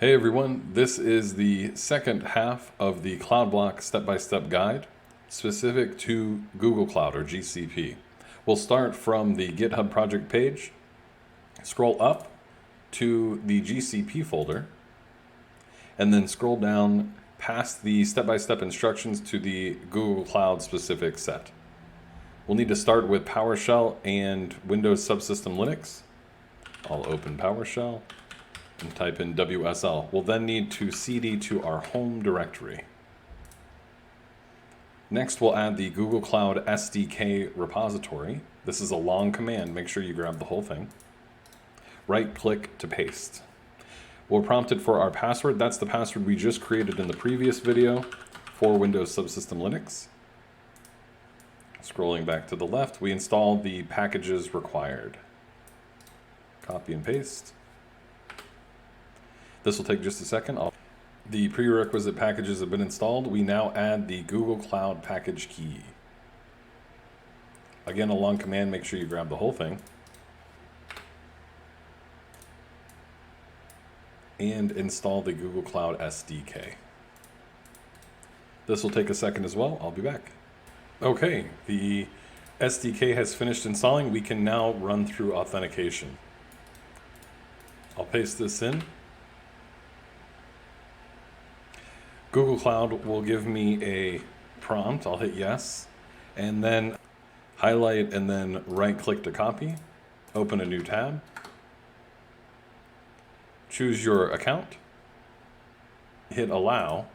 Hey everyone, this is the second half of the Cloudblock step-by-step guide specific to Google Cloud or GCP. We'll start from the GitHub project page, scroll up to the GCP folder, and then scroll down past the step-by-step instructions to the Google Cloud specific set. We'll need to start with PowerShell and Windows Subsystem Linux. I'll open PowerShell and type in WSL. We'll then need to cd to our home directory. Next, we'll add the Google Cloud SDK repository. This is a long command. Make sure you grab the whole thing. Right-click to paste. We're prompted for our password. That's the password we just created in the previous video for Windows Subsystem Linux. Scrolling back to the left, we install the packages required. Copy and paste. This will take just a second. The prerequisite packages have been installed. We now add the Google Cloud package key. Again, a long command. Make sure you grab the whole thing. And install the Google Cloud SDK. This will take a second as well. I'll be back. Okay, the SDK has finished installing. We can now run through authentication. I'll paste this in. Google Cloud will give me a prompt. I'll hit yes, and then highlight and then right-click to copy. Open a new tab. Choose your account. Hit allow,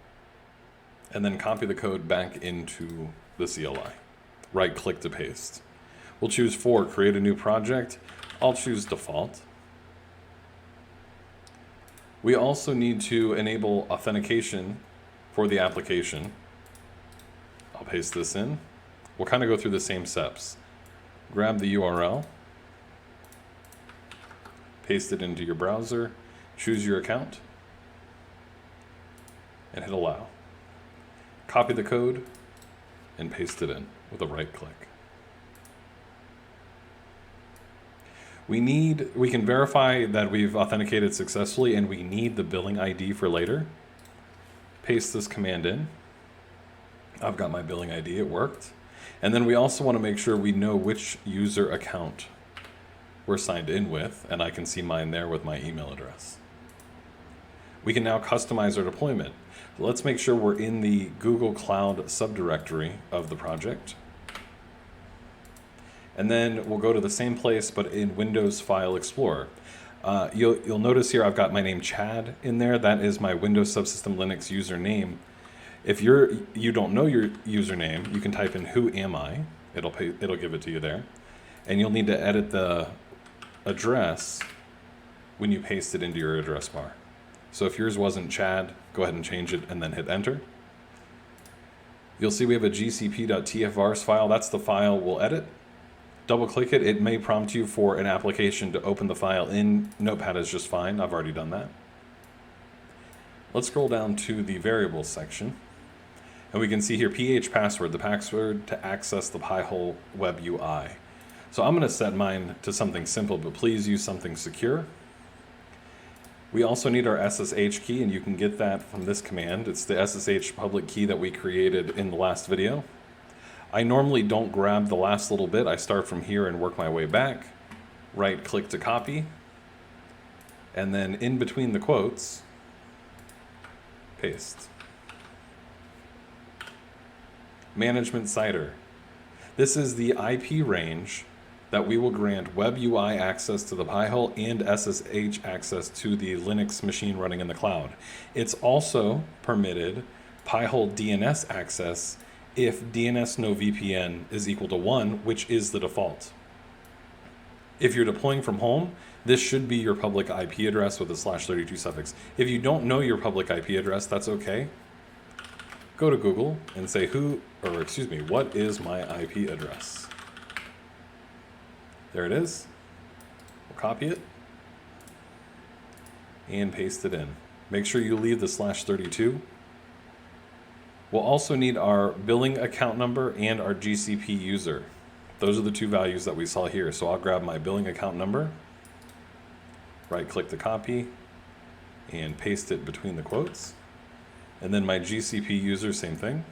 and then copy the code back into the CLI. Right-click to paste. We'll choose create a new project. I'll choose default. We also need to enable authentication for the application. I'll paste this in. We'll kind of go through the same steps. Grab the URL, paste it into your browser, choose your account, and hit allow. Copy the code and paste it in with a right click. We can verify that we've authenticated successfully, and we need the billing ID for later. Paste this command in. I've got my billing ID, it worked. And then we also want to make sure we know which user account we're signed in with, and I can see mine there with my email address. We can now customize our deployment. Let's make sure we're in the Google Cloud subdirectory of the project. And then we'll go to the same place, but in Windows File Explorer. You'll notice here I've got my name Chad in there. That is my Windows Subsystem Linux username. If you don't know your username, you can type in who am I. It'll give it to you there. And you'll need to edit the address when you paste it into your address bar. So if yours wasn't Chad, go ahead and change it and then hit enter. You'll see we have a gcp.tfvars file. That's the file we'll edit. Double click it. It may prompt you for an application to open the file in Notepad is just fine. I've already done that. Let's scroll down to the variables section. And we can see here password, the password to access the Pi-hole web UI. So I'm going to set mine to something simple, but please use something secure. We also need our SSH key, and you can get that from this command. It's the SSH public key that we created in the last video. I normally don't grab the last little bit. I start from here and work my way back. Right-click to copy. And then in between the quotes, paste. Management CIDR. This is the IP range that we will grant Web UI access to the Pi-hole and SSH access to the Linux machine running in the cloud. It's also permitted Pi-hole DNS access if DNS no VPN is equal to 1, which is the default. If you're deploying from home, this should be your public IP address with a /32 suffix. If you don't know your public IP address, that's okay. Go to Google and say what is my IP address? There it is. We'll copy it and paste it in. Make sure you leave the /32. We'll also need our billing account number and our GCP user. Those are the two values that we saw here. So I'll grab my billing account number, right-click to copy, and paste it between the quotes. And then my GCP user, same thing.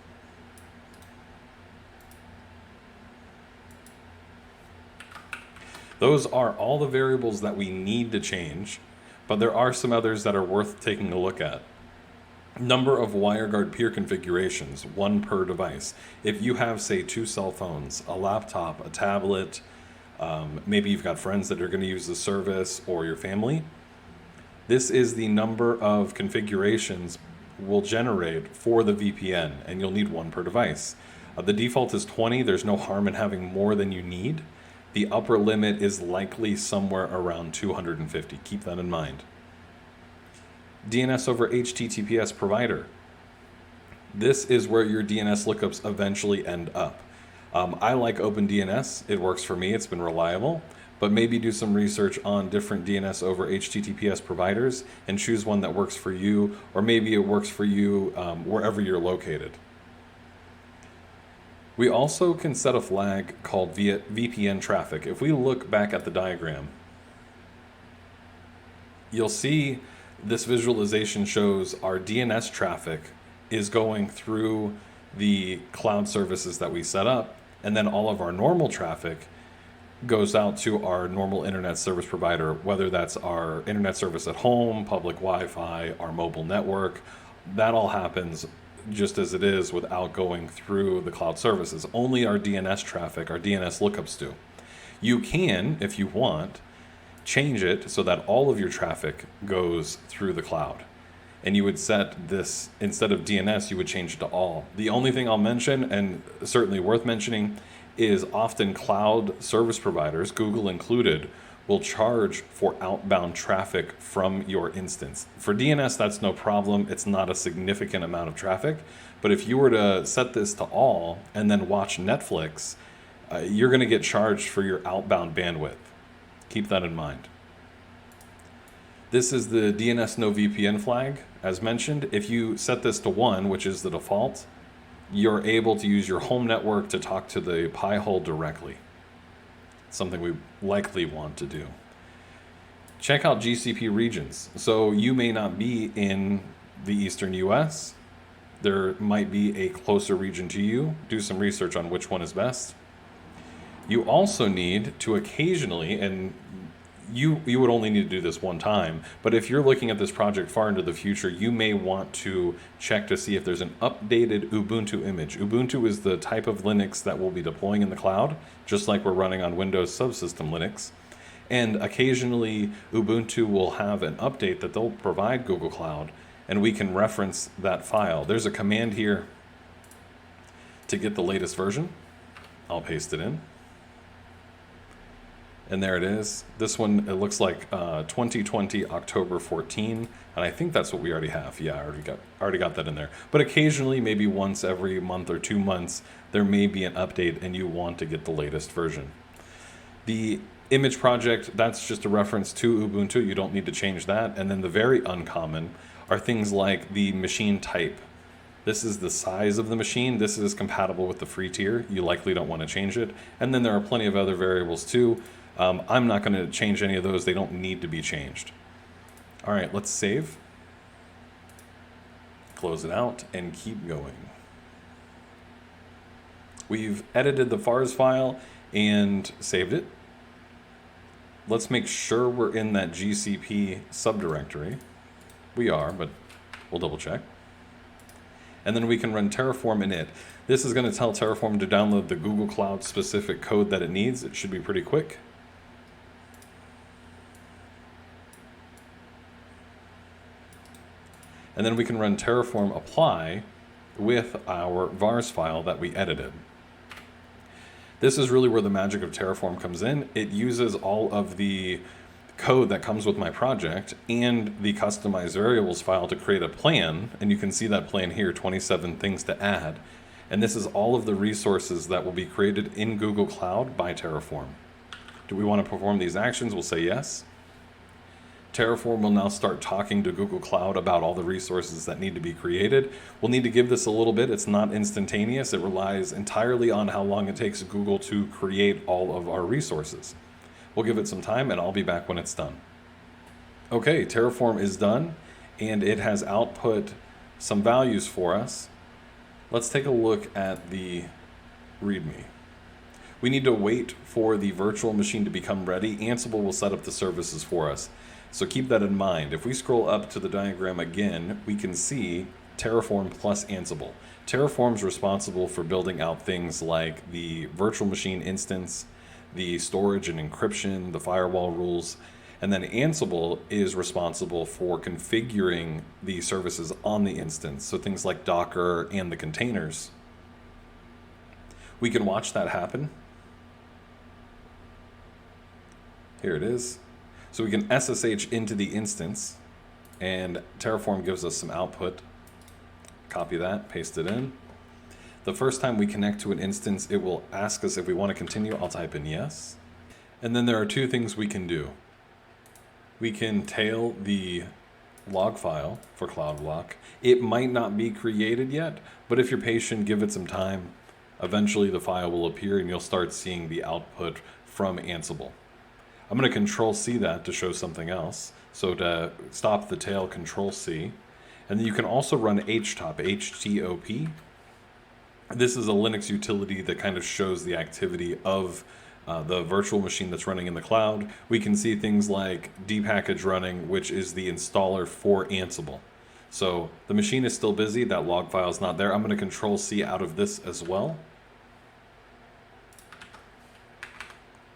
Those are all the variables that we need to change, but there are some others that are worth taking a look at. Number of WireGuard peer configurations, 1 per device. If you have, say, 2 cell phones, a laptop, a tablet, maybe you've got friends that are going to use the service, or your family, this is the number of configurations we'll generate for the VPN, and you'll need 1 per device. The default is 20. There's no harm in having more than you need. The upper limit is likely somewhere around 250. Keep that in mind. DNS over HTTPS provider. This is where your DNS lookups eventually end up. I like OpenDNS. It works for me. It's been reliable. But maybe do some research on different DNS over HTTPS providers and choose one that works for you, or maybe it works for you wherever you're located. We also can set a flag called VPN traffic. If we look back at the diagram, you'll see this visualization shows our DNS traffic is going through the cloud services that we set up, and then all of our normal traffic goes out to our normal internet service provider, whether that's our internet service at home, public Wi-Fi, our mobile network. That all happens just as it is without going through the cloud services. Only our DNS traffic, our DNS lookups do. You can, if you want, change it so that all of your traffic goes through the cloud. And you would set this, instead of DNS, you would change it to all. The only thing I'll mention, and certainly worth mentioning, is often cloud service providers, Google included, will charge for outbound traffic from your instance. For DNS, that's no problem. It's not a significant amount of traffic. But if you were to set this to all and then watch Netflix, you're going to get charged for your outbound bandwidth. Keep that in mind. This is the DNS no VPN flag. As mentioned, if you set this to 1, which is the default, you're able to use your home network to talk to the Pi-hole directly. Something we likely want to do. Check out GCP regions. So you may not be in the Eastern US. There might be a closer region to you. Do some research on which one is best. You also need to occasionally, and you would only need to do this one time, but if you're looking at this project far into the future, you may want to check to see if there's an updated Ubuntu image. Ubuntu is the type of Linux that we'll be deploying in the cloud, just like we're running on Windows subsystem Linux. And occasionally Ubuntu will have an update that they'll provide Google Cloud, and we can reference that file. There's a command here to get the latest version. I'll paste it in. And there it is. This one, it looks like 2020 October 14, and I think that's what we already have. Yeah, I already got that in there. But occasionally, maybe once every month or 2 months, there may be an update and you want to get the latest version. The image project, that's just a reference to Ubuntu. You don't need to change that. And then the very uncommon are things like the machine type. This is the size of the machine. This is compatible with the free tier. You likely don't want to change it. And then there are plenty of other variables too. I'm not going to change any of those. They don't need to be changed. All right, let's save. Close it out and keep going. We've edited the vars file and saved it. Let's make sure we're in that GCP subdirectory. We are, but we'll double check. And then we can run Terraform in it. This is going to tell Terraform to download the Google Cloud specific code that it needs. It should be pretty quick. And then we can run Terraform apply with our vars file that we edited. This is really where the magic of Terraform comes in. It uses all of the code that comes with my project and the customized variables file to create a plan. And you can see that plan here, 27 things to add. And this is all of the resources that will be created in Google Cloud by Terraform. Do we want to perform these actions? We'll say yes. Terraform will now start talking to Google Cloud about all the resources that need to be created. We'll need to give this a little bit. It's not instantaneous. It relies entirely on how long it takes Google to create all of our resources. We'll give it some time and I'll be back when it's done. Okay, Terraform is done and it has output some values for us. Let's take a look at the README. We need to wait for the virtual machine to become ready. Ansible will set up the services for us. So keep that in mind. If we scroll up to the diagram again, we can see Terraform plus Ansible. Terraform's responsible for building out things like the virtual machine instance, the storage and encryption, the firewall rules, and then Ansible is responsible for configuring the services on the instance. So things like Docker and the containers. We can watch that happen. Here it is. So we can SSH into the instance, and Terraform gives us some output. Copy that, paste it in. The first time we connect to an instance, it will ask us if we want to continue. I'll type in yes. And then there are two things we can do. We can tail the log file for Cloudblock. It might not be created yet, but if you're patient, give it some time. Eventually the file will appear and you'll start seeing the output from Ansible. I'm going to Control-C that to show something else. So to stop the tail, Control-C. And then you can also run htop, H-T-O-P. This is a Linux utility that kind of shows the activity of the virtual machine that's running in the cloud. We can see things like dpackage running, which is the installer for Ansible. So the machine is still busy, that log file is not there. I'm going to Control-C out of this as well.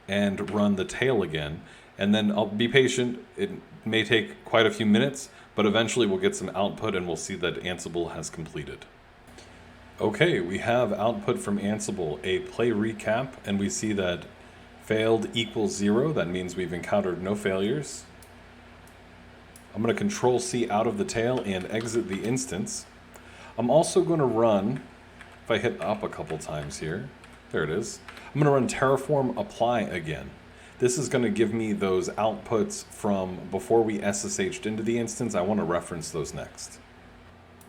And run the tail again. And then I'll be patient. It may take quite a few minutes, but eventually we'll get some output and we'll see that Ansible has completed. Okay, we have output from Ansible, a play recap, and we see that failed equals 0. That means we've encountered no failures. I'm going to Control-C out of the tail and exit the instance. I'm also going to run, if I hit up a couple times here, there it is. I'm going to run Terraform apply again. This is going to give me those outputs from before we SSH'd into the instance. I want to reference those next.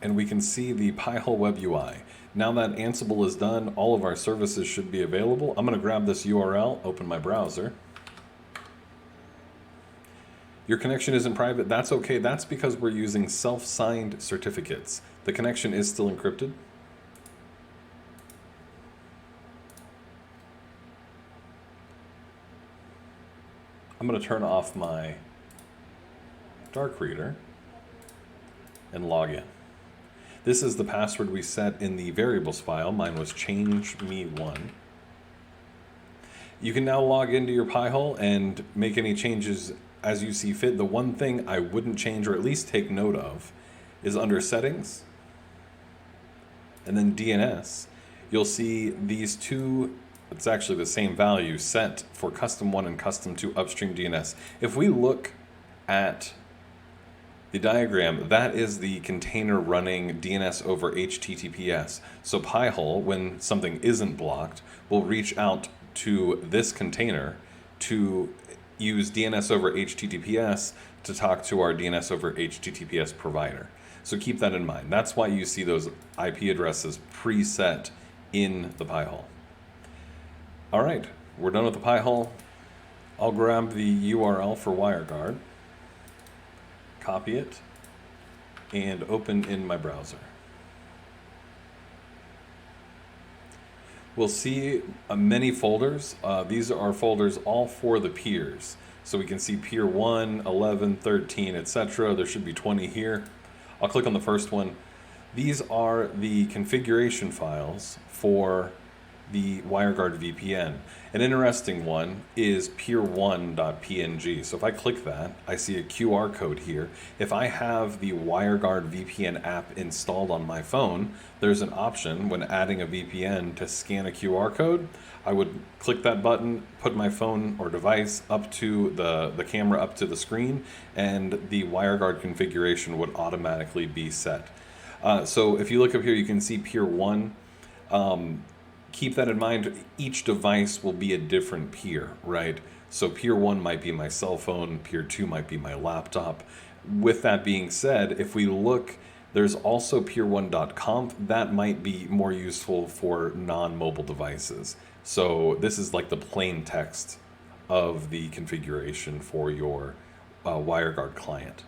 And we can see the Pi-hole web UI. Now that Ansible is done, all of our services should be available. I'm going to grab this URL, open my browser. Your connection isn't private. That's okay. That's because we're using self-signed certificates. The connection is still encrypted. I'm going to turn off my dark reader and log in. This is the password we set in the variables file. Mine was changeme1. You can now log into your Pi-hole and make any changes as you see fit. The one thing I wouldn't change, or at least take note of, is under settings and then DNS. You'll see these two, it's actually the same value, set for custom 1 and custom 2 upstream DNS. If we look at the diagram, that is the container running DNS over HTTPS. So Pi-hole, when something isn't blocked, will reach out to this container to use DNS over HTTPS to talk to our DNS over HTTPS provider. So keep that in mind. That's why you see those IP addresses preset in the Pi-hole. All right, we're done with the Pi-hole. I'll grab the URL for WireGuard, copy it, and open in my browser. We'll see many folders. These are folders all for the peers. So we can see peer 1, 11, 13, etc. There should be 20 here. I'll click on the first one. These are the configuration files for the WireGuard VPN. An interesting one is peer1.png. So if I click that, I see a QR code here. If I have the WireGuard VPN app installed on my phone, there's an option when adding a VPN to scan a QR code. I would click that button, put my phone or device up to the camera up to the screen, and the WireGuard configuration would automatically be set. So if you look up here, you can see peer 1. Keep that in mind. Each device will be a different peer, right? So peer 1 might be my cell phone, peer 2 might be my laptop. With that being said, if we look, there's also peer1.conf. That might be more useful for non-mobile devices. So this is like the plain text of the configuration for your WireGuard client.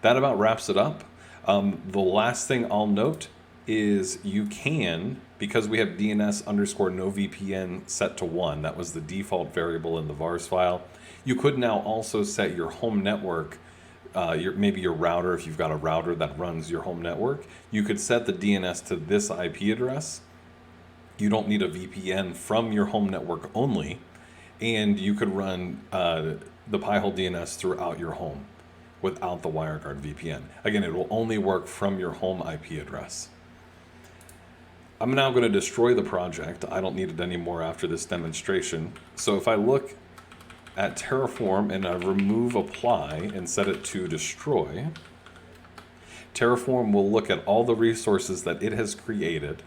That about wraps it up. The last thing I'll note is you can, because we have DNS underscore no VPN set to 1, that was the default variable in the vars file, you could now also set your home network, maybe your router, if you've got a router that runs your home network, you could set the DNS to this IP address. You don't need a VPN from your home network only, and you could run the Pi-hole DNS throughout your home without the WireGuard VPN. Again, it will only work from your home IP address. I'm now going to destroy the project. I don't need it anymore after this demonstration. So if I look at Terraform and I remove apply and set it to destroy, Terraform will look at all the resources that it has created,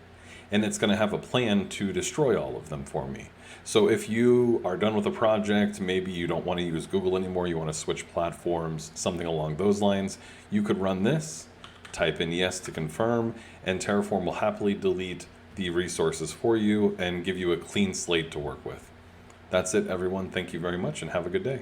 and it's going to have a plan to destroy all of them for me. So if you are done with a project, maybe you don't want to use Google anymore, you want to switch platforms, something along those lines, you could run this, type in yes to confirm, and Terraform will happily delete the resources for you and give you a clean slate to work with. That's it, everyone. Thank you very much and have a good day.